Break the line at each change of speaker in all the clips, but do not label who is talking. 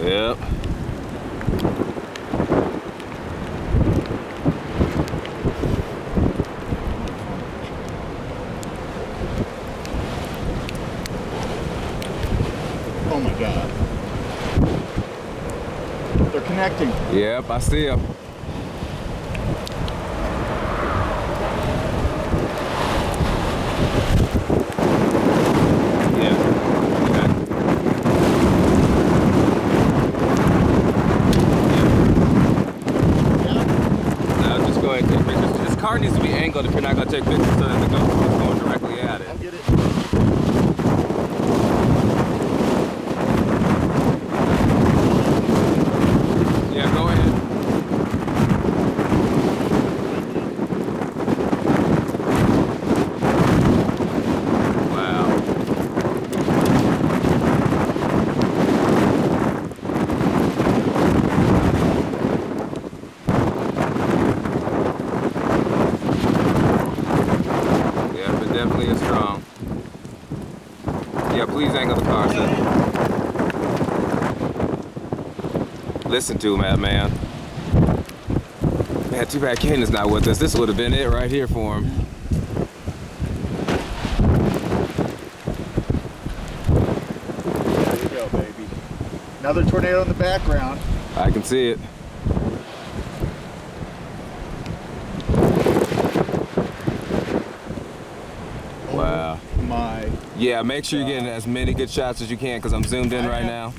Yep.
Oh my God. They're connecting.
Yep, I see them. Car needs to be angled if you're not going to take pictures so that the GoPro is going directly at it.
I'll get it.
Yeah, go ahead. Wow. Definitely is strong. Yeah, please angle the car, sir. Listen to him, man. Man, too bad Ken is not with us. This would have been it right here for him.
There you go, baby. Another tornado in the background.
I can see it. Wow.
My.
Yeah, make sure you're getting as many good shots as you can because I'm zoomed in right now.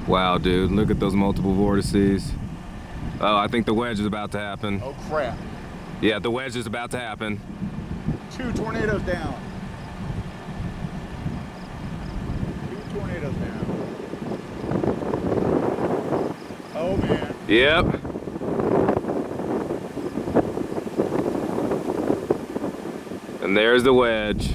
Wow, dude, look at those multiple vortices. Oh, I think the wedge is about to happen.
Oh, crap.
Yeah, the wedge is about to happen.
2 tornadoes down. 2 tornadoes down. Oh, man.
Yep. And there's the wedge.